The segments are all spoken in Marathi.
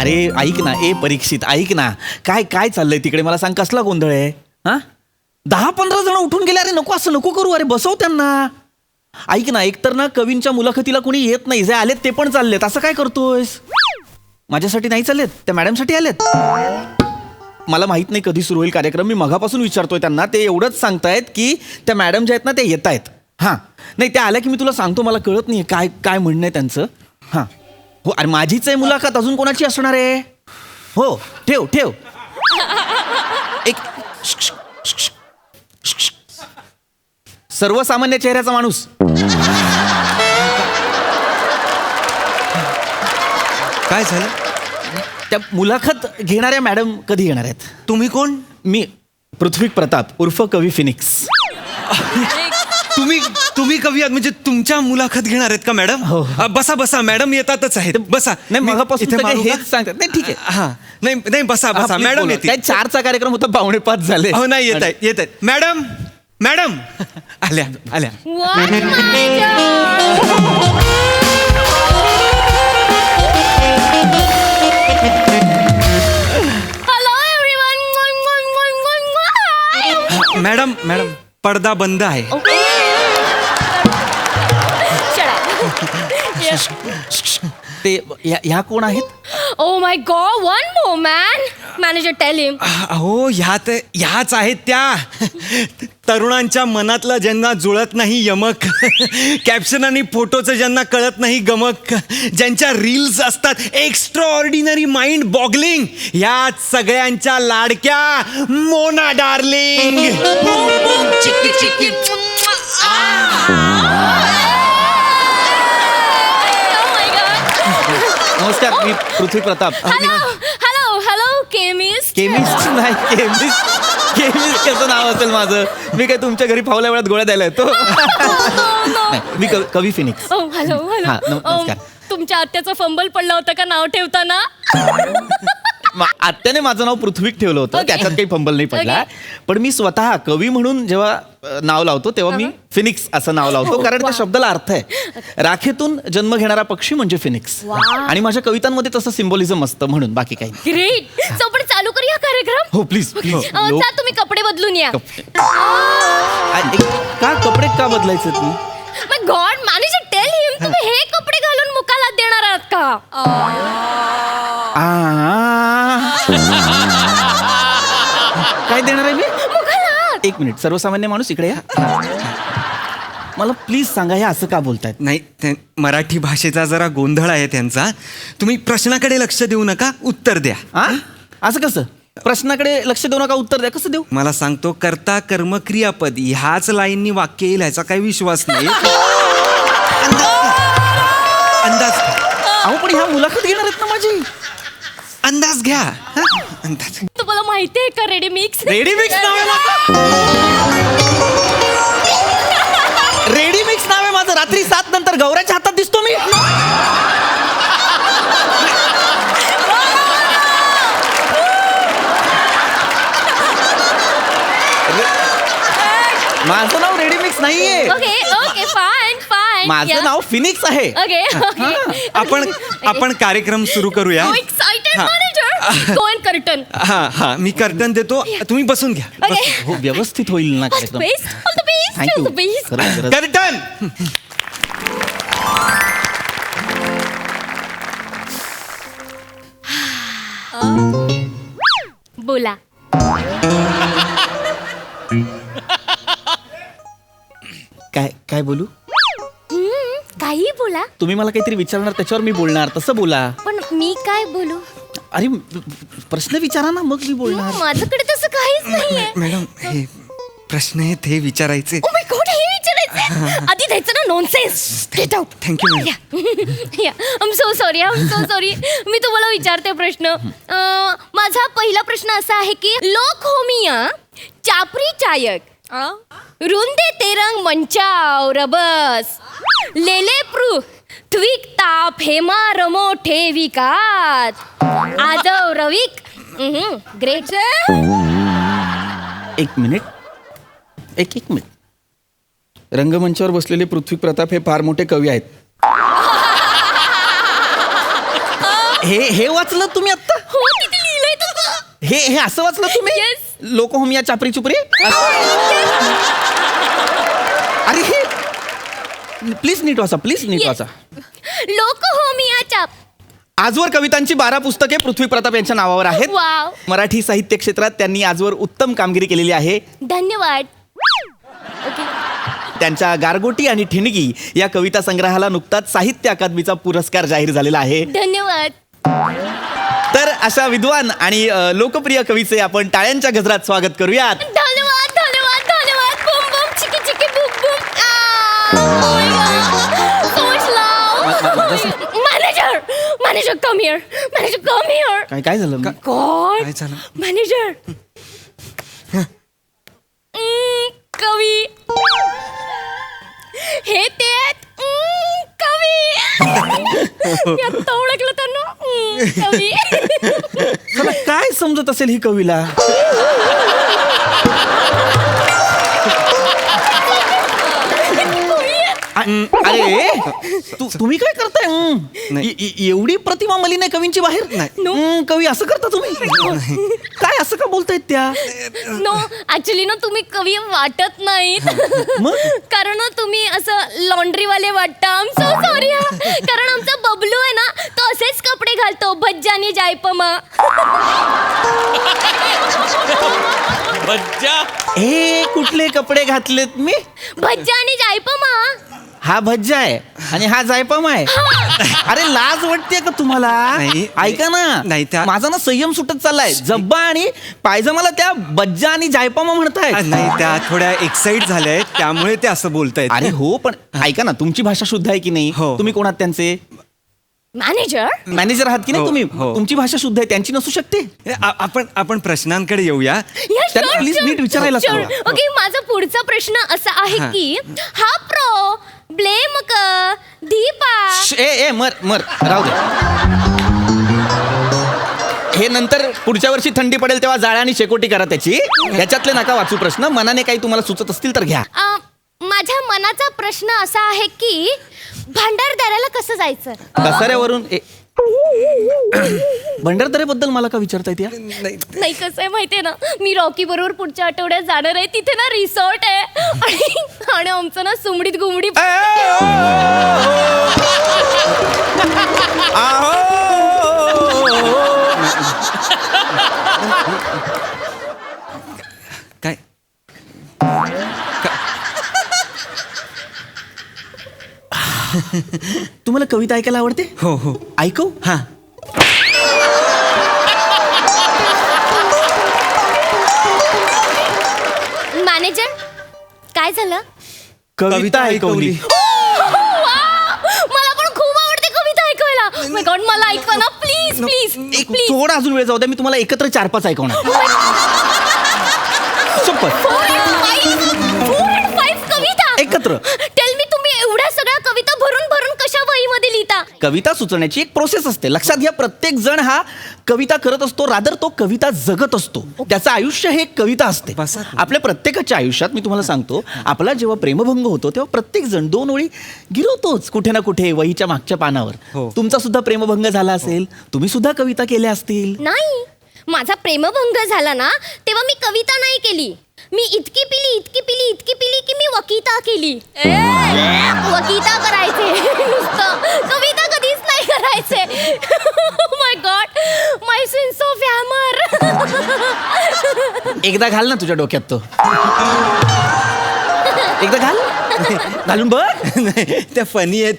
अरे ऐक ना, परीक्षित ऐक ना, काय काय चाललंय तिकडे मला सांग, कसला गोंधळ आहे? हा 10-15 जण उठून गेले. अरे नको, असं नको करू, अरे बसव त्यांना. ऐक ना, एकतर ना कवींच्या मुलाखतीला कोणी येत नाही, जे आलेत ते पण चाललेत. असं काय करतोयस? माझ्यासाठी नाही चाललेत, त्या मॅडमसाठी आलेत. मला माहित नाही कधी सुरू होईल कार्यक्रम. मी मगापासून विचारतोय त्यांना, ते एवढंच सांगतायत की त्या मॅडम ज्या आहेत ना ते येत आहेत. हां नाही, त्या आल्या की मी तुला सांगतो. मला कळत नाही काय काय म्हणणं आहे त्यांचं. हां हो, अरे माझीच आहे मुलाखत, अजून कोणाची असणार आहे? हो ठेव ठेव. एक सर्वसामान्य चेहऱ्याचा माणूस. काय झालं? त्या मुलाखत घेणाऱ्या मॅडम कधी येणार आहेत? तुम्ही कोण? मी पृथ्वी प्रताप उर्फ कवी फिनिक्स. तुम्ही कवी आहात म्हणजे तुमच्या मुलाखत घेणार आहेत का मॅडम? हो. बसा बसा, मॅडम येतातच आहेत. बसा. नाही मगापासून इथे तर मारू काही का? हेच सांगतात. नाही ठीक आहे. हा नाही नाही, बसा हा, बसा, please मॅडम बोला. येते. काय 4चा कार्यक्रम होता, 4:45 झाले. हो नाही, येत आहेत येत आहेत. मॅडम मॅडम आल्या आल्या. What my God? Hello everyone. Madam madam पडदा बंद आहे. Okay. Shut up. Yeah. ते ह्या कोण आहेत? Oh my God, one more man. Manager, tell him. अहो ह्याच आहेत त्या तरुणांच्या मनातलं ज्यांना जुळत नाही यमक, कॅप्शन आणि फोटोचं ज्यांना कळत नाही गमक, ज्यांच्या रील्स असतात एक्स्ट्रा ऑर्डिनरी माइंड बॉगलिंग, या सगळ्यांच्या लाडक्या Mona darling. Oh my God. नमस्कार, मी पृथ्वी प्रताप. Hello, chemist. केमिस्ट नाही, केमिस्ट कसं नाव असेल माझं? मी काय तुमच्या घरी फावल्या वेळात गोळ्या द्यायला येतो? नाही, मी कवी फिनिक्स. Oh, hello. हा, नमस्कार. तुमच्या आत्याचा फंबल पडला होता का नाव ठेवताना? आत्याने माझं नाव पृथ्वीक ठेवलं होतं. Okay. त्याच्यात काही फंबल नाही पडला. पण मी स्वतः कवी म्हणून जेव्हा नाव लावतो तेव्हा मी फिनिक्स असं नाव लावतो, कारण त्या शब्दाला अर्थ आहे. राखेतून जन्म घेणारा पक्षी म्हणजे फिनिक्स. आणि माझ्या कवितांमध्ये तसं सिम्बॉलिझम असतं, म्हणून बाकी काही नाही. ग्रेट. सो आपण चालू करूया कार्यक्रम. हो प्लीज प्लीज. चला तुम्ही कपडे बदलून या. का कपडे का बदलायचे तुम्ही? माय गॉड, मॅनेजर टेल हिम, तुम्ही हे कपडे घालून मुकाला देणार आहात का? काय देणार आहे मी? मुकाला. एक मिनिट, सर्वसामान्य माणूस इकडे या. मला प्लीज सांगा, हे असं का बोलतायत? नाही मराठी भाषेचा जरा गोंधळ आहे त्यांचा. तुम्ही प्रश्नाकडे लक्ष देऊ नका, उत्तर द्या. असं कसं? प्रश्नाकडे लक्ष देऊ नका, उत्तर द्या. कसं देऊ? मला सांगतो, कर्ता कर्म क्रियापद ह्याच लाईननी वाक्य येईल ह्याचा काही विश्वास नाही. अंदाज अहो पण ह्या मुलाखत घेणार आहेत ना माझी. अंदाज घ्या. अंदाज. तुम्हाला माहिती आहे का रेडी मिक्स? रेडी मिक्स नाव आहे माझं. रेडी मिक्स नाव आहे माझं. रात्री 7 नंतर गौऱ्याच्या हातात दिसतो मी. माझं नाव रेडी मिक्स नाहीये. ओके फाईन माझं नाव फिनिक्स आहे. ओके. आपण कार्यक्रम सुरू करूया. एक्साइटेड हा. मॅनेजर. Go in curtain. हा मी कर्टन देतो, तुम्ही बसून घ्या. ओके. हो, व्यवस्थित होईल ना ऑल द कार्यक्रम. Best. All the best. Thank you. All the best. Curtain. बोला. काय काय बोलू? काही बोला. तुम्ही मला काहीतरी विचारणार, त्याच्यावर मी बोलणार. तसं बोला. पण मी काय बोलू? अरे प्रश्न विचारा ना, मग मी बोलणार. माझ्याकडे तसं काहीच नाहीये. मॅडम हे प्रश्न आहेत, हे विचारायचे. ओ माय गॉड, हे विचारायचं आधी द्यायचं ना. Nonsense. Get out. Thank you madam. I am so sorry. मी तुम्हाला विचारते प्रश्न. माझा पहिला प्रश्न असा आहे की लोक होमिया चापरी चायक रुंदे तेरंग मंचाव रबस लेले प्रू थ्विक ताप हेमा रमो ठेविकात आदव रविक. ग्रेट. एक मिनिट. एक मिनिट. रंगमंचावर बसलेले पृथ्वी प्रताप हे फार मोठे कवी आहेत. हे वाचलं तुम्ही आता? हो तिथे लिहिलंय तसं. हे असं वाचलं तुम्ही? Yes. लोक होमिया चापरी चुपरी. अरे हे प्लीज नीट वाचा, प्लीज नीट वाचा. लोक होमियाच्या. आजवर कवितांची 12 पुस्तके पृथ्वी प्रताप यांच्या नावावर आहेत. वाव. मराठी साहित्य क्षेत्रात त्यांनी आजवर उत्तम कामगिरी केलेली आहे. धन्यवाद. ओके. त्यांच्या गारगोटी आणि ठिणगी या कविता संग्रहाला नुकताच साहित्य अकादमीचा पुरस्कार जाहीर झालेला आहे. धन्यवाद. तर अशा विद्वान आणि लोकप्रिय कवीचे आपण टाळ्यांच्या गजरात स्वागत करूयात. धन्यवाद. धन्यवाद. धन्यवाद. बुम बुम चिकी चिकी Bum Bum. Oh my God. So much love. Manager. Manager, come here. Manager, come here. काय झालं? God. काय झालं? मॅनेजर. कवी. हे ते आहेत. कवी. मी आत्ता ओळखलं त्यांना. कवी. मला काय समजत असेल ही कवीला? अरे तुम्ही काय करताय? एवढी प्रतिमा मलिन आहे कवींची बाहेर. कवी असं करता तुम्ही? काय असं का बोलतायत त्या? नो ऍक्च्युली ना तुम्ही कवी वाटत नाहीत. मग? कारण ना तुम्ही असं लॉन्ड्रीवाले वाटता. I am so sorry. कारण आमचा बबलू आहे ना तो असेच कपडे घालतो भज्जा आणि जायपमा. हे कुठले कपडे घातलेत मी? भज्जा आणि जायपमा. हा भज्जा आहे आणि हा जायपम आहे. अरे लाज वाटते का तुम्हाला? नाही. ऐका ना, नाही त्या- माझा ना संयम सुटत चाललाय. जब्बा आणि पायजमाला त्या बज्जा आणि जायपमा म्हणतायत. नाही, त्या थोड्या एक्साइट झाल्या आहेत त्यामुळे ते असं बोलतायत. अरे हो, पण ऐका ना, तुमची भाषा शुद्ध आहे की नाही? हो. तुम्ही कोण आहात त्यांचे? मॅनेजर. मॅनेजर आहात की नाही हो, तुम्ही? हो. तुमची भाषा शुद्ध आहे, त्यांची नसू शकते. आपण प्रश्नांकडे येऊया. त्यांना please नीट विचारायला सांगा. ओके, माझा पुढचा प्रश्न असा आहे हा. की हा प्रो ब्लेम क दीपा. ए मर राहू दे. हे नंतर पुढच्या वर्षी थंडी पडेल तेव्हा जाळ्या आणि शेकोटी करा त्याची. याच्यातले नका वाचू प्रश्न. मनाने काही तुम्हाला सुचत असतील तर घ्या. माझ्या मनाचा प्रश्न असा आहे की भंडारदऱ्याला कसं जायचं? कसाऱ्यावरून भंडारदऱ्याबद्दल मला का विचारतायत या? नाही, कसं आहे माहितीये ना, मी रॉकी बरोबर पुढच्या आठवड्यात जाणार आहे. तिथे ना रिसॉर्ट आहे आणि आमचं ना सुमडीत गुमडी. काय? तुम्हाला कविता ऐकायला आवडते? हो हो. ऐकव. हा. मॅनेजर, काय झालं? कविता ऐकवली. मला पण खूप आवडते कविता ऐकायला. माय गॉड, मला ऐकवा ना प्लीज प्लीज एक प्लीज. थोडा अजून वेळ जाऊ द्या, मी तुम्हाला एकत्र 4-5 ऐकवणार. सोपं. 4-5 कविता एकत्र. टेल मी, तुम्ही एवढ्या सगळ्या कविता भरून भरून कशा वहीमध्ये लिहिता? कविता सुचवण्याची एक प्रोसेस असते. लक्षात घ्या, प्रत्येक जण हा कविता करत असतो, रादर तो कविता जगत असतो. त्याचं आयुष्य हे एक कविता असते. बसा. आपल्या प्रत्येकाच्या आयुष्यात मी तुम्हाला सांगतो, आपला जेव्हा प्रेमभंग होतो तेव्हा प्रत्येक जण 2 ओळी गिरवतोच कुठे ना कुठे वहीच्या मागच्या पानावर. हो. तुमचा सुद्धा प्रेमभंग झाला असेल, तुम्ही सुद्धा कविता केल्या असतील. नाही, माझा प्रेमभंग झाला ना तेव्हा मी कविता नाही केली. मी इतकी पिली की मी वकिता केली. वकिता करायचे नुसतं, कविता कधीच नाही करायचे. My god, my sense of humour. एकदा घाल ना तुझ्या डोक्यात तो. एकदा घाल. घालून बघ. नाही, त्या फनी आहेत,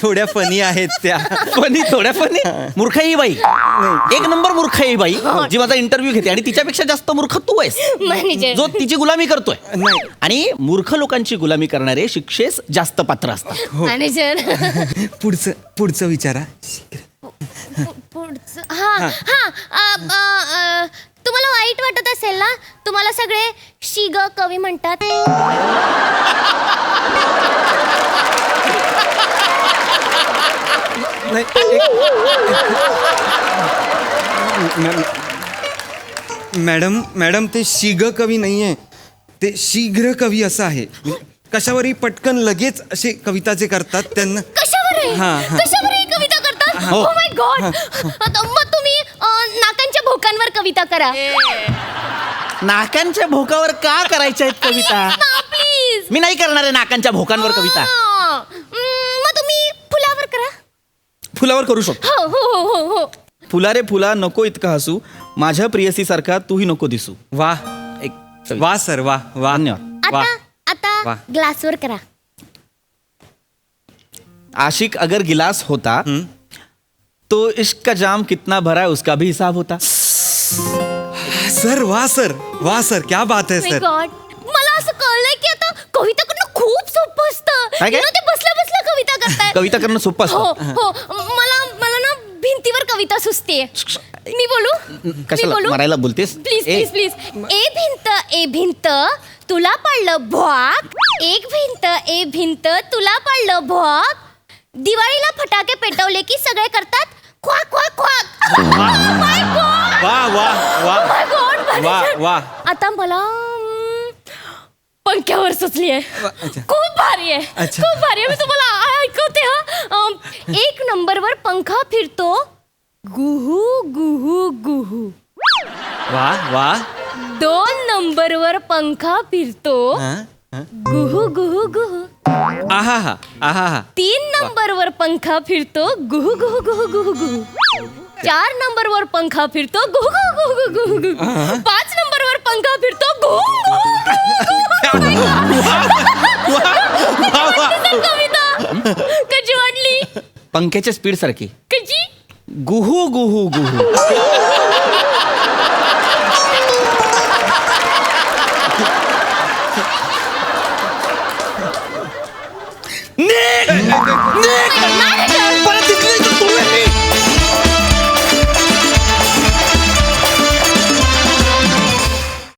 थोड्या फनी आहेत त्या. फनी, थोड्या फनी. मूर्ख आहे ही बाई. एक नंबर मूर्ख आहे ही बाई, जी माझा इंटरव्ह्यू घेते आणि तिच्यापेक्षा जास्त मूर्ख तू आहेस, मॅनेजर. जो तिची गुलामी करतोय. नाही. आणि मूर्ख लोकांची गुलामी करणारे शिक्षेस जास्त पात्र असतात. मॅनेजर. पुढचं विचारा. पुढचं हा. तुम्हाला वाईट वाटत असेल ना, तुम्हाला सगळे शिग कवी म्हणतात. मॅडम ते शीघ्र कवी नाहीये, ते शीघ्र कवी असं आहे. कशावरही पटकन लगेच असे कविता जे करतात त्यांना. कशावर आहे? हा, हा. कशावर ही कविता करतात? हो. Oh my God. मग तुम्ही नाकांच्या भोकांवर कविता करा नाकांच्या भोकावर का करायच्या आहेत कविता? प्लीज. मी नाही करणार आहे नाकांच्या भोकांवर कविता. मग तुम्ही फुलावर करा. फुलावर करू शकतो. हो हो हो हो हो. फुला रे फुला नको इतका हसू, माझ्या प्रियसी सारखा तूही नको दिसू. वा एक कविता. वा सर वा वा धन्यवाद. वा आता वाह. ग्लासवर करा. आशिक अगर गिलास होता तो इश्क का जाम कितना भरा है उसका भी हिसाब होता. सर वा सर क्या बात आहे My सर. God. मला असं कळलंय की आता कविता करणं खूप सोपं असतं. काय काय? You know, ते बसल्या बसल्या कविता करतायत. कविता करणं सोपं हो असतं. हो. मला ना भिंतीवर कविता सुचते. मी बोलू? मी कशाला बोलू? मरायला बोलतेस? प्लीज ए, प्लीज प्लीज. ए भिंत तुला पडलं भॉक. एक भिंत ए भिंत तुला पडलं भॉक. दिवाळीला फटाके पेटवले की सगळे करतात quack quack quack. My God. वा वा वा Oh my God, वा भारी. वा. आता मला पंख्यावर सुचली आहे. अच्छा. खूप भारी आहे. अच्छा. खूप भारी आहे. मी तुम्हाला ऐकवते हा. एक नंबरवर पंखा फिरतो गुहू गुहू गुहू. वा वा. 2 नंबरवर पंखा फिरतो हं? हं? गुहू गुहू गुहू. आहा आहा. 3 नंबरवर पंखा फिरतो गुहू गुहू गुहू गुहू गुहू. 4 नंबरवर पंखा फिरतो गुहू गुहू गुहू गुहू गुहू. 5 नंबरवर पंखा फिरतो गुहू गुहू कविता. कशी वाटली? पंख्याच्या स्पीड सारखी. कशी? गुहू गुहू गुहू. परत दिसली